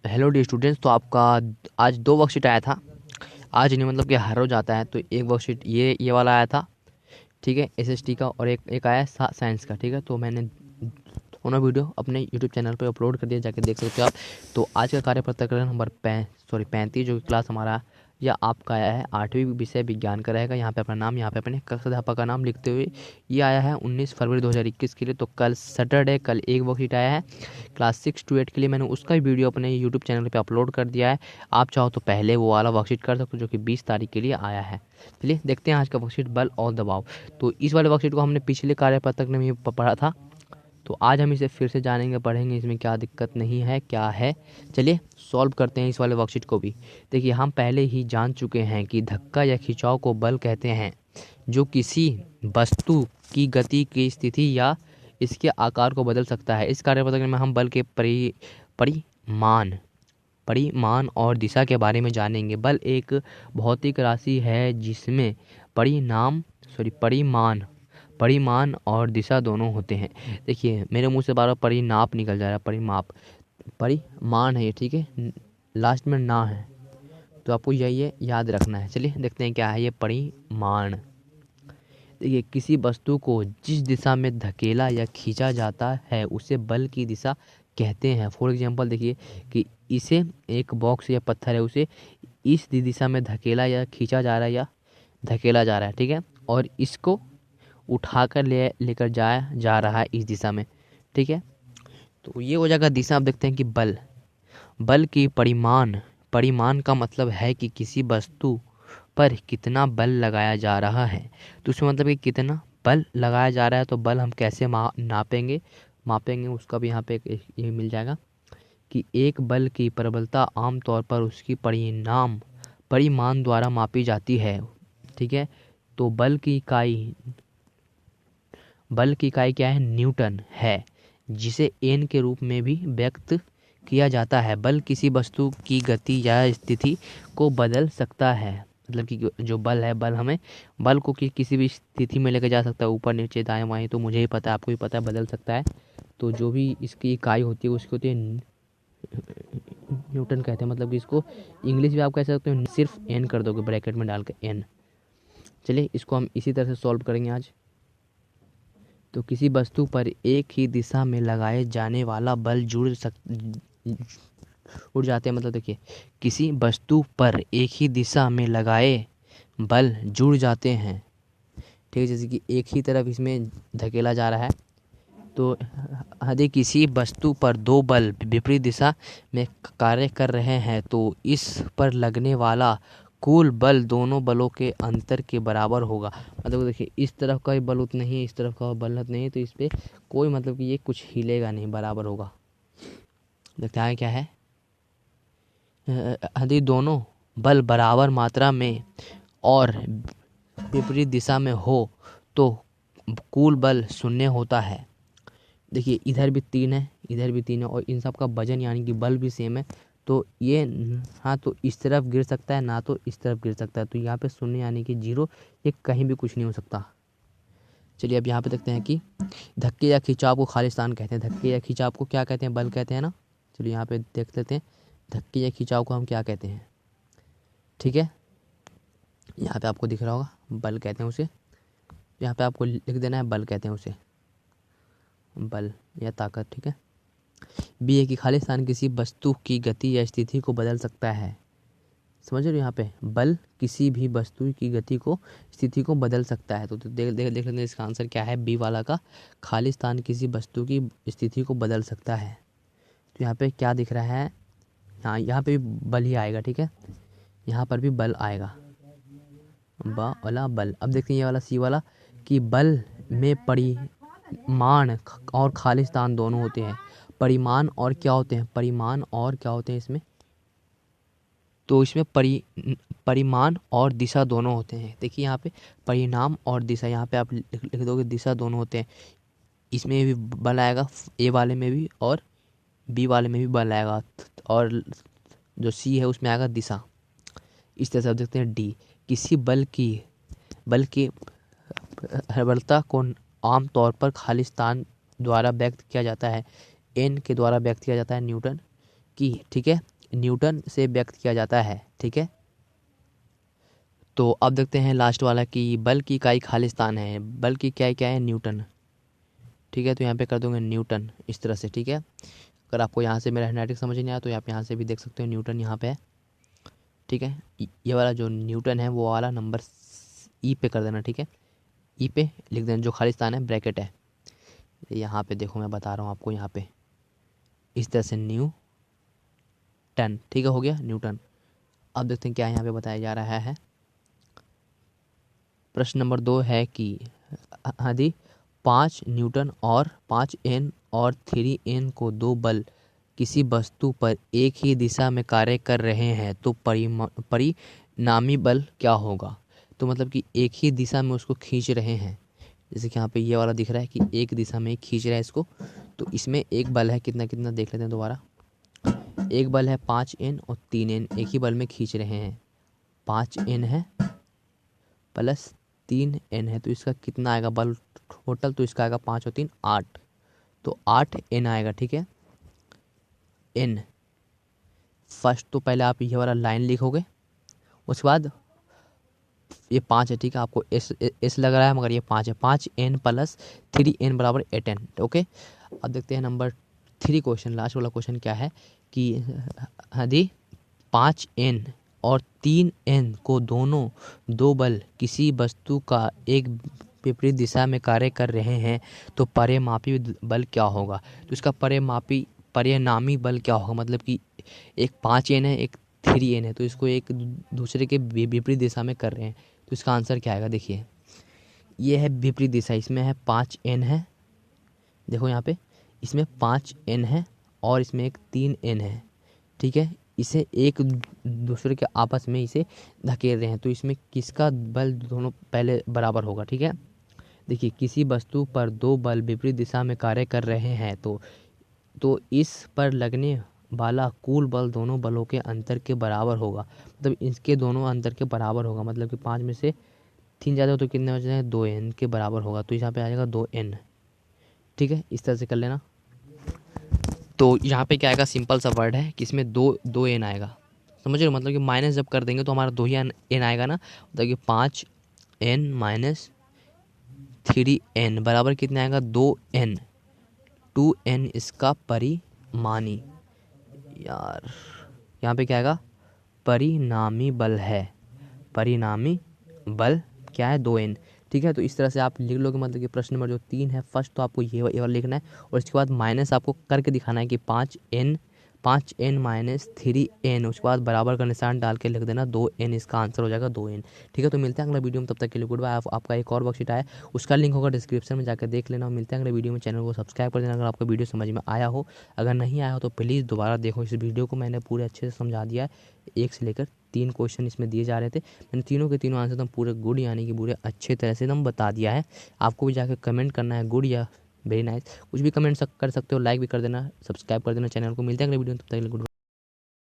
Hello D students. तो आपका आज 2 वर्कशीट आया था। आज नहीं, मतलब कि हर रोज़ आता है। तो एक वर्कशीट ये वाला आया था, ठीक है, एसएसटी का, और एक एक आया साइंस का, ठीक है। तो मैंने दोनों वीडियो अपने यूट्यूब चैनल पे अपलोड कर दिया, जाके देख सकते हो आप। तो आज का कार्य प्रकरण नंबर 35 जो कि क्लास हमारा या आपका आया है 8वीं विषय विज्ञान का रहेगा। यहाँ पे अपना नाम, यहाँ पे अपने कक्षाध्यापक का नाम लिखते हुए ये आया है 19 फरवरी 2021 के लिए। तो कल सैटरडे, कल एक वर्कशीट आया है क्लास 6 to 8 के लिए। मैंने उसका भी वीडियो अपने यूट्यूब चैनल पे अपलोड कर दिया है। आप चाहो तो पहले वो वाला वर्कशीट कर सकते हो, जो कि 20 तारीख के लिए आया है। चलिए देखते हैं आज का वर्कशीट, बल और दबाव। तो इस वाले वर्कशीट को हमने पिछले कार्यपत्रक में भी पढ़ा था। तो आज हम इसे फिर से जानेंगे, पढ़ेंगे, इसमें क्या दिक्कत नहीं है, क्या है। चलिए सॉल्व करते हैं इस वाले वर्कशीट को भी। देखिए, हम पहले ही जान चुके हैं कि धक्का या खिंचाव को बल कहते हैं, जो किसी वस्तु की गति की स्थिति या इसके आकार को बदल सकता है। इस कार्यपत्रक में हम बल के परिमाण परिमाण और दिशा के बारे में जानेंगे। बल एक भौतिक राशि है जिसमें परिमाण और दिशा दोनों होते हैं। देखिए, मेरे मुंह से बार बार परिनाप निकल जा रहा है, परिमाण है ये, ठीक है, लास्ट में ना है, तो आपको ये याद रखना है। चलिए देखते हैं क्या है ये परिमाण। देखिए, किसी वस्तु को जिस दिशा में धकेला या खींचा जाता है उसे बल की दिशा कहते हैं। फॉर एग्जांपल देखिए कि इसे एक बॉक्स या पत्थर है, उसे इस दिशा में धकेला या खींचा जा रहा है या धकेला जा रहा है, ठीक है, और इसको उठाकर लेकर जाया जा रहा है इस दिशा में, ठीक है। तो ये हो जाएगा दिशा। आप देखते हैं कि बल की परिमाण का मतलब है कि किसी वस्तु पर कितना बल लगाया जा रहा है। तो उसमें मतलब कि कितना बल लगाया जा रहा है। तो बल हम कैसे मापेंगे उसका भी यहाँ पे ये मिल जाएगा कि एक बल की प्रबलता आमतौर पर उसकी परिमाण द्वारा मापी जाती है, ठीक है। तो बल की इकाई क्या है? न्यूटन है, जिसे एन के रूप में भी व्यक्त किया जाता है। बल किसी वस्तु की गति या स्थिति को बदल सकता है। मतलब कि जो बल है, बल को किसी भी स्थिति में लेकर जा सकता है, ऊपर नीचे दाएं बाएं। तो मुझे ही पता है, आपको भी पता है, बदल सकता है। तो जो भी इसकी इकाई होती है उसकी होती है न्यूटन कहते हैं। मतलब कि इसको इंग्लिश भी आप कह सकते हो, सिर्फ एन कर दोगे ब्रैकेट में डाल के, एन। चलिए इसको हम इसी तरह से सॉल्व करेंगे आज। तो किसी वस्तु पर एक ही दिशा में लगाए जाने वाला बल उड़ जाते हैं। मतलब देखिए, किसी वस्तु पर एक ही दिशा में लगाए बल जुड़ जाते हैं, ठीक है। जैसे कि एक ही तरफ इसमें धकेला जा रहा है, तो यदि किसी वस्तु पर दो बल विपरीत दिशा में कार्य कर रहे हैं तो इस पर लगने वाला कुल बल दोनों बलों के अंतर के बराबर होगा। मतलब देखिए, इस तरफ का बल उतना ही है, इस तरफ का बल उतना ही है, तो इस पे कोई मतलब कि ये कुछ हिलेगा नहीं, बराबर होगा। देखते हैं क्या है। यदि दोनों बल बराबर मात्रा में और विपरीत दिशा में हो तो कुल बल शून्य होता है। देखिए, इधर भी 3 है, इधर भी 3 है, और इन सब का वजन यानी कि बल भी सेम है। तो ये हाँ तो इस तरफ गिर सकता है, ना तो इस तरफ गिर सकता है। तो यहाँ पे शून्य यानी कि 0, ये कहीं भी कुछ नहीं हो सकता। चलिए अब यहाँ पे देखते हैं कि धक्के या खिंचाव को खालिस्तान कहते हैं। धक्के या खिंचाव को क्या कहते हैं? बल कहते हैं ना। चलिए यहाँ पे देख लेते हैं, धक्के या खिंचाव को हम क्या कहते हैं, ठीक है। यहाँ पे आपको दिख रहा होगा, बल कहते हैं उसे। यहाँ पे आपको लिख देना है, बल कहते हैं उसे, बल या ताकत, ठीक है। बी है कि खालिस्तान किसी वस्तु की गति या स्थिति को बदल सकता है। समझ रहे हो, यहाँ पे बल किसी भी वस्तु की गति को, स्थिति को बदल सकता है। तो देख लेते हैं इसका आंसर क्या है, बी वाला का। खालिस्तान किसी वस्तु की स्थिति को बदल सकता है। तो यहाँ पे क्या दिख रहा है, यहाँ पे भी बल ही आएगा, ठीक है। यहाँ पर भी बल आएगा, बा वाला बल। अब देखते हैं ये वाला सी वाला कि बल में परिमाण और खालिस्तान दोनों होते हैं। परिमाण और क्या होते हैं इसमें? तो इसमें परिमाण और दिशा दोनों होते हैं। देखिए यहाँ पे परिणाम और दिशा, यहाँ पे आप लिख दोगे दिशा दोनों होते हैं। इसमें भी बल आएगा, ए वाले में भी और बी वाले में भी बल आएगा, और जो सी है उसमें आएगा दिशा। इस तरह से आप देखते हैं डी, किसी बल की प्रबलता को आमतौर पर खालिस्तान द्वारा व्यक्त किया जाता है, एन के द्वारा व्यक्त किया जाता है, न्यूटन की, ठीक है, न्यूटन से व्यक्त किया जाता है, ठीक है। तो अब देखते हैं लास्ट वाला कि बल की इकाई खालिस्तान है। बल की क्या क्या है? न्यूटन, ठीक है। तो यहाँ पे कर दूंगे न्यूटन इस तरह से, ठीक है। अगर आपको यहाँ से मेरा हैंडराइटिंग समझ नहीं आया तो आप यहाँ से भी देख सकते हो, न्यूटन यहाँ पे है, ठीक है। ये वाला जो न्यूटन है वो वाला नंबर ई पे कर देना, ठीक है। ई पे लिख देना, जो खालिस्तान है ब्रैकेट है यहाँ पे, देखो मैं बता रहा हूँ आपको, यहाँ पे इस तरह से न्यूटन, ठीक है, हो गया न्यूटन। अब देखते हैं क्या यहाँ पे बताया जा रहा है। प्रश्न नंबर 2 है कि यदि 5 न्यूटन और 5 एन और 3 एन को दो बल किसी वस्तु पर एक ही दिशा में कार्य कर रहे हैं तो परिणामी बल क्या होगा? तो मतलब कि एक ही दिशा में उसको खींच रहे हैं, जैसे कि यहाँ पे ये वाला दिख रहा है कि एक दिशा में खींच रहा है इसको, तो इसमें एक बल है कितना कितना देख लेते हैं दोबारा। एक बल है 5 एन और 3 एन, एक ही बल में खींच रहे हैं। 5 एन है प्लस 3 एन है, तो इसका कितना आएगा बल टोटल? तो इसका आएगा 5 और 3 8, तो 8 एन आएगा, ठीक है। एन फर्स्ट तो पहले आप ये वाला लाइन लिखोगे, उसके बाद ये 5 है, ठीक है, आपको एस लग रहा है मगर ये 5 है। 5 एन प्लस 3 एन बराबर 8 एन, ओके। अब देखते हैं नंबर 3 क्वेश्चन, लास्ट वाला क्वेश्चन क्या है कि यदि 5 एन और 3 एन को दोनों दो बल किसी वस्तु का एक विपरीत दिशा में कार्य कर रहे हैं तो परिमापी बल क्या होगा? तो इसका परिणामी बल क्या होगा? मतलब कि एक 5 एन है, एक 3 एन है, तो इसको एक दूसरे के विपरीत दिशा में कर रहे हैं, तो इसका आंसर क्या आएगा? देखिए ये है विपरीत दिशा, इसमें है 5 एन है, देखो यहाँ पे इसमें 5 एन है और इसमें एक 3 एन है, ठीक है। इसे एक दूसरे के आपस में इसे धकेल रहे हैं, तो इसमें किसका बल दोनों पहले बराबर होगा? ठीक है, देखिए किसी वस्तु पर दो बल विपरीत दिशा में कार्य कर रहे हैं तो इस पर लगने वाला कुल बल दोनों बलों के अंतर के बराबर होगा। मतलब इसके दोनों अंतर के बराबर होगा, मतलब कि 5 में से 3 ज़्यादा हो तो कितने बच जाएंगे? 2 एन के बराबर होगा, तो यहाँ पे आ जाएगा 2 एन, ठीक है। इस तरह से कर लेना। तो यहाँ पे क्या आएगा? सिंपल सा वर्ड है कि इसमें दो एन आएगा, समझ रहे हो? मतलब कि माइनस जब कर देंगे तो हमारा 2 ही एन आएगा ना, मतलब कि 5 एन माइनस 3 एन बराबर कितना आएगा? 2 एन, 2 एन इसका परिमानी, यार यहाँ पे क्या आएगा? परिणामी बल है, परिणामी बल क्या है? 2 एन, ठीक है। तो इस तरह से आप लिख लोगे, मतलब कि प्रश्न नंबर जो 3 है फर्स्ट तो आपको ये वाला लिखना है और इसके बाद माइनस आपको करके दिखाना है कि 5 एन माइनस 3 एन, उसके बाद बराबर का निशान डाल के लिख देना 2 एन, इसका आंसर हो जाएगा 2 एन, ठीक है। तो मिलते हैं अगला वीडियो में, तब तक के लिए गुड बाय। आपका एक और वर्कशीट आया, उसका लिंक होगा डिस्क्रिप्शन में, जाकर देख लेना। मिलते हैं अगले वीडियो में, चैनल को सब्सक्राइब कर देना अगर आपको वीडियो समझ में आया हो। अगर नहीं आया हो तो प्लीज़ दोबारा देखो इस वीडियो को, मैंने पूरे अच्छे से समझा दिया है। 1 से लेकर 3 क्वेश्चन इसमें दिए जा रहे थे, मैंने तीनों के तीनों आंसर एकदम पूरे गुड यानी कि पूरे अच्छे तरह से एकदम बता दिया है। आपको भी जाकर कमेंट करना है गुड या वेरी नाइस, कुछ भी कमेंट कर सकते हो, लाइक भी कर देना, सब्सक्राइब कर देना चैनल को। मिलते हैं अगले वीडियो में, तब तक के लिए गुड।